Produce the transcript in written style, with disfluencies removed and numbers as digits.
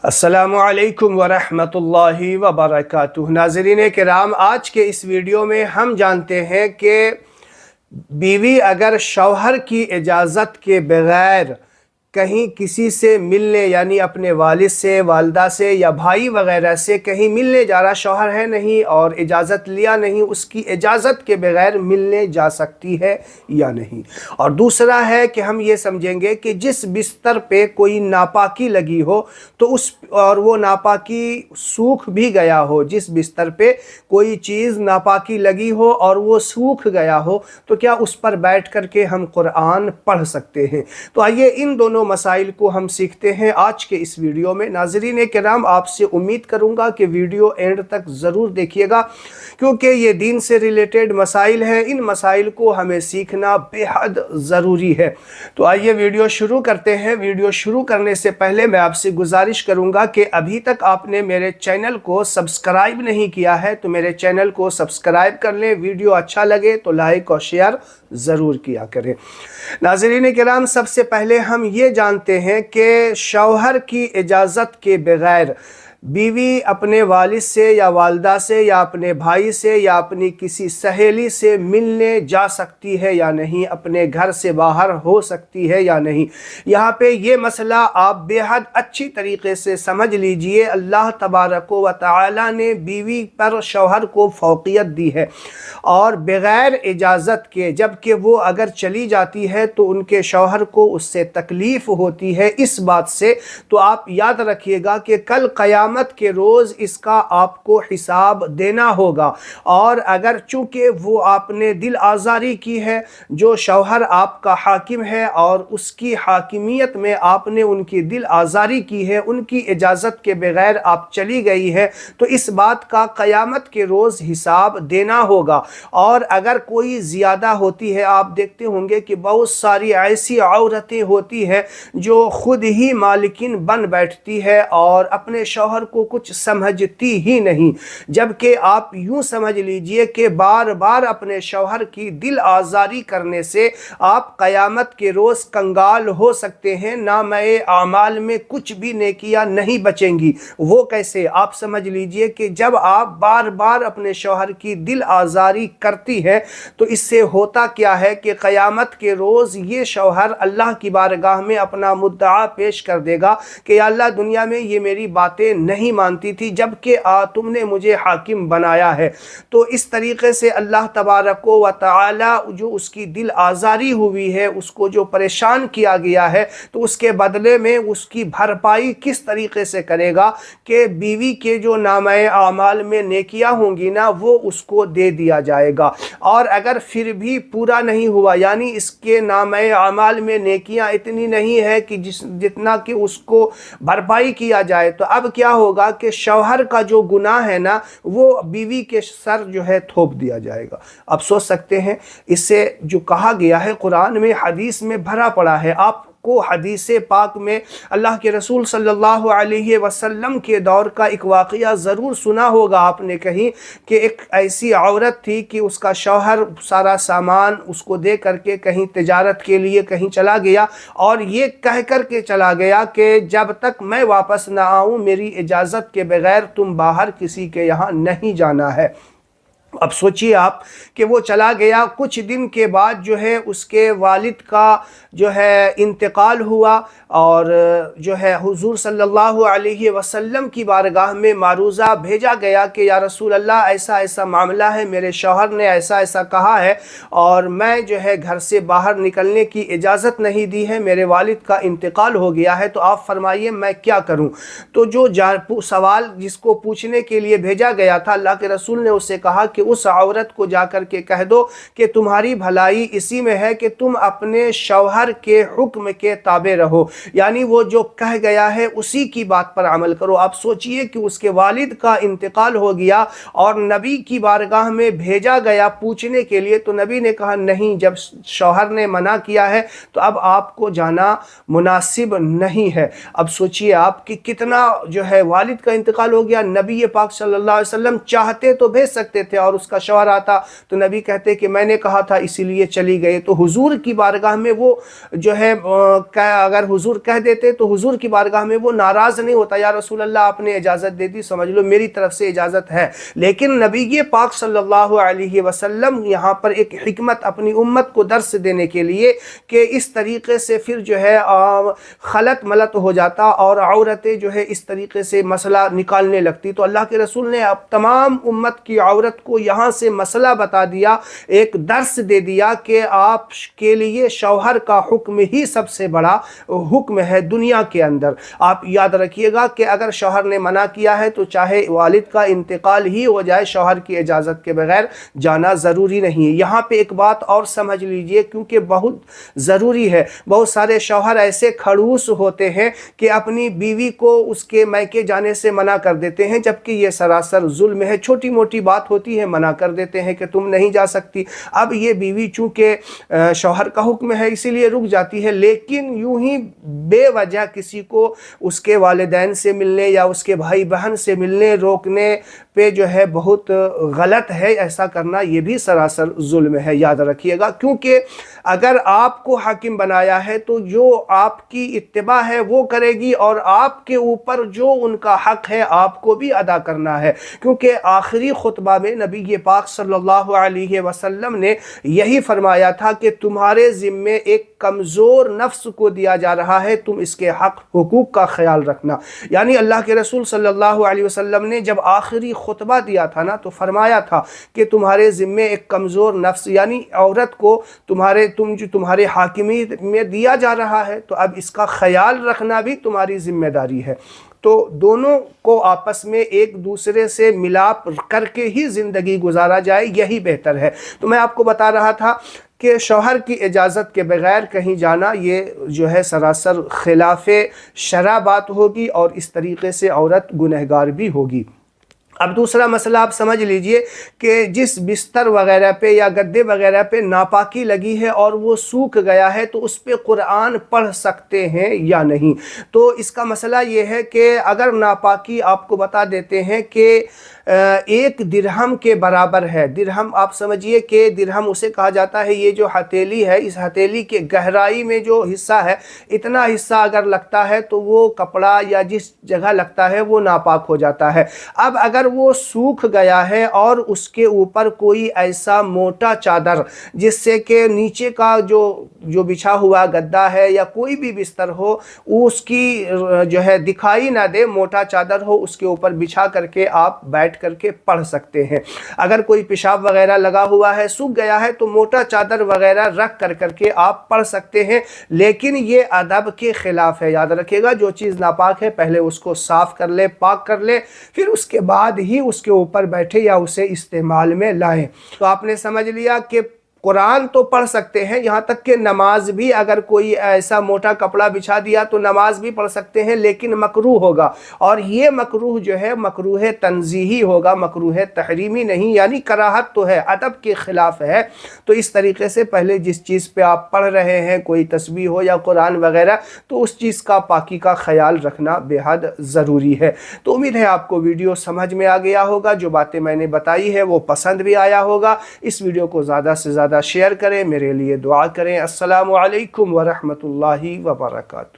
السلام علیکم ورحمۃ اللہ وبرکاتہ۔ ناظرین کرام، آج کے اس ویڈیو میں ہم جانتے ہیں کہ بیوی اگر شوہر کی اجازت کے بغیر کہیں کسی سے ملنے، یعنی اپنے والد سے، والدہ سے یا بھائی وغیرہ سے کہیں ملنے جا رہا، شوہر ہے نہیں اور اجازت لیا نہیں، اس کی اجازت کے بغیر ملنے جا سکتی ہے یا نہیں۔ اور دوسرا ہے کہ ہم یہ سمجھیں گے کہ جس بستر پہ کوئی ناپاکی لگی ہو تو اور وہ ناپاکی سوکھ بھی گیا ہو، جس بستر پہ کوئی چیز ناپاکی لگی ہو اور وہ سوکھ گیا ہو، تو کیا اس پر بیٹھ کر کے ہم قرآن پڑھ سکتے ہیں؟ تو آئیے ان دونوں مسائل کو ہم سیکھتے ہیں آج کے اس ویڈیو میں۔ ناظرین کرام، آپ سے امید کروں گا کہ ویڈیو اینڈ تک ضرور دیکھیے گا، کیونکہ یہ دین سے ریلیٹڈ مسائل ہیں، ان مسائل کو ہمیں سیکھنا بے حد ضروری ہے۔ تو آئیے ویڈیو شروع کرتے ہیں۔ ویڈیو شروع کرنے سے پہلے میں آپ سے گزارش کروں گا کہ ابھی تک آپ نے میرے چینل کو سبسکرائب نہیں کیا ہے تو میرے چینل کو سبسکرائب کر لیں، ویڈیو اچھا لگے تو لائک اور شیئر ضرور کیا کریں۔ ناظرین کرام، سب سے پہلے ہم یہ جانتے ہیں کہ شوہر کی اجازت کے بغیر بیوی اپنے والد سے یا والدہ سے یا اپنے بھائی سے یا اپنی کسی سہیلی سے ملنے جا سکتی ہے یا نہیں، اپنے گھر سے باہر ہو سکتی ہے یا نہیں۔ یہاں پہ یہ مسئلہ آپ بے حد اچھی طریقے سے سمجھ لیجئے۔ اللہ تبارک و تعالی نے بیوی پر شوہر کو فوقیت دی ہے، اور بغیر اجازت کے جبکہ وہ اگر چلی جاتی ہے تو ان کے شوہر کو اس سے تکلیف ہوتی ہے۔ اس بات سے تو آپ یاد رکھیے گا کہ کل قیامت کے روز اس کا آپ کو حساب دینا ہوگا، اور اگر چونکہ وہ آپ نے دل آزاری کی ہے، جو شوہر آپ کا حاکم ہے اور اس کی حاکمیت میں آپ نے ان کی دل آزاری کی ہے، ان کی اجازت کے بغیر آپ چلی گئی ہے، تو اس بات کا قیامت کے روز حساب دینا ہوگا۔ اور اگر کوئی زیادہ ہوتی ہے، آپ دیکھتے ہوں گے کہ بہت ساری ایسی عورتیں ہوتی ہیں جو خود ہی مالکن بن بیٹھتی ہے اور اپنے شوہر کو کچھ سمجھتی ہی نہیں، جبکہ آپ یوں سمجھ لیجئے کہ بار بار اپنے شوہر کی دل آزاری کرنے سے آپ قیامت کے روز کنگال ہو سکتے ہیں، نامۂ اعمال میں کچھ بھی نیکیاں نہیں بچیں گی۔ وہ کیسے؟ آپ سمجھ لیجئے کہ جب آپ بار بار اپنے شوہر کی دل آزاری کرتی ہے تو اس سے ہوتا کیا ہے کہ قیامت کے روز یہ شوہر اللہ کی بارگاہ میں اپنا مدعا پیش کر دے گا کہ یا اللہ، دنیا میں یہ میری باتیں نہیں مانتی تھی جبکہ تم نے مجھے حاکم بنایا ہے۔ تو اس طریقے سے اللہ تبارک و تعالی جو اس کی دل آزاری ہوئی ہے، اس کو جو پریشان کیا گیا ہے، تو اس کے بدلے میں اس کی بھرپائی کس طریقے سے کرے گا کہ بیوی کے جو نامۂ اعمال میں نیکیاں ہوں گی نا، وہ اس کو دے دیا جائے گا۔ اور اگر پھر بھی پورا نہیں ہوا، یعنی اس کے نامۂ اعمال میں نیکیاں اتنی نہیں ہے کہ جتنا کہ اس کو بھرپائی کیا جائے، تو اب کیا ہوگا کہ شوہر کا جو گناہ ہے نا، وہ بیوی کے سر جو ہے تھوپ دیا جائے گا۔ اب سوچ سکتے ہیں، اس سے جو کہا گیا ہے قرآن میں، حدیث میں بھرا پڑا ہے۔ آپ کو حدیث پاک میں اللہ کے رسول صلی اللہ علیہ وسلم کے دور کا ایک واقعہ ضرور سنا ہوگا آپ نے کہیں، کہ ایک ایسی عورت تھی کہ اس کا شوہر سارا سامان اس کو دے کر کے کہیں تجارت کے لیے کہیں چلا گیا، اور یہ کہہ کر کے چلا گیا کہ جب تک میں واپس نہ آؤں میری اجازت کے بغیر تم باہر کسی کے یہاں نہیں جانا ہے۔ اب سوچئے آپ کہ وہ چلا گیا، کچھ دن کے بعد جو ہے اس کے والد کا جو ہے انتقال ہوا، اور جو ہے حضور صلی اللہ علیہ وسلم کی بارگاہ میں معروضہ بھیجا گیا کہ یا رسول اللہ، ایسا ایسا معاملہ ہے، میرے شوہر نے ایسا ایسا کہا ہے اور میں جو ہے گھر سے باہر نکلنے کی اجازت نہیں دی ہے، میرے والد کا انتقال ہو گیا ہے، تو آپ فرمائیے میں کیا کروں؟ تو جو سوال جس کو پوچھنے کے لیے بھیجا گیا تھا، اللہ کے رسول نے اس سے کہا کہ اس عورت کو جا کر کے کہہ دو کہ تمہاری بھلائی اسی میں ہے کہ تم اپنے شوہر کے حکم کے تابع رہو، یعنی وہ جو کہہ گیا ہے اسی کی بات پر عمل کرو۔ آپ سوچئے کہ اس کے والد کا انتقال ہو گیا اور نبی کی بارگاہ میں بھیجا گیا پوچھنے کے لیے، تو نبی نے کہا نہیں، جب شوہر نے منع کیا ہے تو اب آپ کو جانا مناسب نہیں ہے۔ اب سوچئے آپ کہ کتنا جو ہے والد کا انتقال ہو گیا، نبی پاک صلی اللہ علیہ وسلم چاہتے تو بھیج سکتے تھے اور اس کا شوہر آتا تو نبی کہتے کہ میں نے کہا تھا اسی لیے چلی گئی، تو حضور کی بارگاہ میں وہ جو ہے اگر حضور کہہ دیتے تو حضور کی بارگاہ میں وہ ناراض نہیں ہوتا، یا رسول اللہ آپ نے اجازت دے دی، سمجھ لو میری طرف سے اجازت ہے۔ لیکن نبی پاک صلی اللہ علیہ وسلم یہاں پر ایک حکمت اپنی امت کو درس دینے کے لیے کہ اس طریقے سے پھر جو ہے خلط ملط ہو جاتا اور عورتیں جو ہے اس طریقے سے مسئلہ نکالنے لگتی، تو اللہ کے رسول نے اب تمام امت کی عورت کو یہاں سے مسئلہ بتا دیا، ایک درس دے دیا کہ آپ کے لیے شوہر کا حکم ہی سب سے بڑا حکم ہے دنیا کے اندر۔ آپ یاد رکھیے گا کہ اگر شوہر نے منع کیا ہے تو چاہے والد کا انتقال ہی ہو جائے، شوہر کی اجازت کے بغیر جانا ضروری نہیں ہے۔ یہاں پہ ایک بات اور سمجھ لیجئے کیونکہ بہت ضروری ہے، بہت سارے شوہر ایسے کھڑوس ہوتے ہیں کہ اپنی بیوی کو اس کے میکے جانے سے منع کر دیتے ہیں، جبکہ یہ سراسر ظلم ہے، چھوٹی موٹی بات ہوتی ہے منع کر دیتے ہیں کہ تم نہیں جا سکتی۔ اب یہ بیوی چونکہ شوہر کا حکم ہے اسی لیے رک جاتی ہے، لیکن یوں ہی بے وجہ کسی کو اس کے والدین سے ملنے یا اس کے بھائی بہن سے ملنے روکنے پہ جو ہے بہت غلط ہے، ایسا کرنا یہ بھی سراسر ظلم ہے، یاد رکھیے گا۔ کیونکہ اگر آپ کو حاکم بنایا ہے تو جو آپ کی اتباع ہے وہ کرے گی، اور آپ کے اوپر جو ان کا حق ہے آپ کو بھی ادا کرنا ہے، کیونکہ آخری خطبہ میں نبی پاک صلی اللہ علیہ وسلم نے یہی فرمایا تھا کہ تمہارے ذمے ایک کمزور نفس کو دیا جا رہا ہے، تم اس کے حق حقوق کا خیال رکھنا۔ یعنی اللہ کے رسول صلی اللہ علیہ وسلم نے جب آخری خطبہ دیا تھا نا تو فرمایا تھا کہ تمہارے ذمے ایک کمزور نفس یعنی عورت کو تمہارے حاکمیت میں دیا جا رہا ہے، تو اب اس کا خیال رکھنا بھی تمہاری ذمہ داری ہے۔ تو دونوں کو آپس میں ایک دوسرے سے ملاپ کر کے ہی زندگی گزارا جائے، یہی بہتر ہے۔ تو میں آپ کو بتا رہا تھا کہ شوہر کی اجازت کے بغیر کہیں جانا یہ جو ہے سراسر خلاف شرع بات ہوگی، اور اس طریقے سے عورت گنہگار بھی ہوگی۔ اب دوسرا مسئلہ آپ سمجھ لیجئے کہ جس بستر وغیرہ پہ یا گدے وغیرہ پہ ناپاکی لگی ہے اور وہ سوکھ گیا ہے تو اس پہ قرآن پڑھ سکتے ہیں یا نہیں؟ تو اس کا مسئلہ یہ ہے کہ اگر ناپاکی آپ کو بتا دیتے ہیں کہ 1 درہم کے برابر ہے۔ درہم آپ سمجھیے کہ درہم اسے کہا جاتا ہے، یہ جو ہتھیلی ہے اس ہتھیلی کے گہرائی میں جو حصہ ہے اتنا حصہ اگر لگتا ہے تو وہ کپڑا یا جس جگہ لگتا ہے وہ ناپاک ہو جاتا ہے۔ اب اگر وہ سوکھ گیا ہے اور اس کے اوپر کوئی ایسا موٹا چادر جس سے کہ نیچے کا جو بچھا ہوا گدا ہے یا کوئی بھی بستر ہو اس کی جو ہے دکھائی نہ دے، موٹا چادر ہو اس کے اوپر بچھا کر کے آپ بیٹھ کر کے پڑھ سکتے ہیں۔ اگر کوئی پیشاب وغیرہ لگا ہوا ہے سوکھ گیا ہے تو موٹا چادر وغیرہ رکھ کر کے آپ پڑھ سکتے ہیں، لیکن یہ ادب کے خلاف ہے۔ یاد رکھیے گا جو چیز ناپاک ہے پہلے اس کو صاف کر لے، پاک کر لے، پھر اس کے بعد ہی اس کے اوپر بیٹھے یا اسے استعمال میں لائیں۔ تو آپ نے سمجھ لیا کہ قرآن تو پڑھ سکتے ہیں، یہاں تک کہ نماز بھی اگر کوئی ایسا موٹا کپڑا بچھا دیا تو نماز بھی پڑھ سکتے ہیں، لیکن مکروہ ہوگا، اور یہ مکروہ جو ہے مکروہ تنزیہی ہوگا، مکروہ تحریمی نہیں، یعنی کراہت تو ہے، ادب کے خلاف ہے۔ تو اس طریقے سے پہلے جس چیز پہ آپ پڑھ رہے ہیں کوئی تسبیح ہو یا قرآن وغیرہ تو اس چیز کا پاکی کا خیال رکھنا بے حد ضروری ہے۔ تو امید ہے آپ کو ویڈیو سمجھ میں آ گیا ہوگا، جو باتیں میں نے بتائی ہے وہ پسند بھی آیا ہوگا۔ اس ویڈیو کو زیادہ سے زیادہ شیئر کریں، میرے لیے دعا کریں۔ السلام علیکم ورحمۃ اللہ وبرکاتہ۔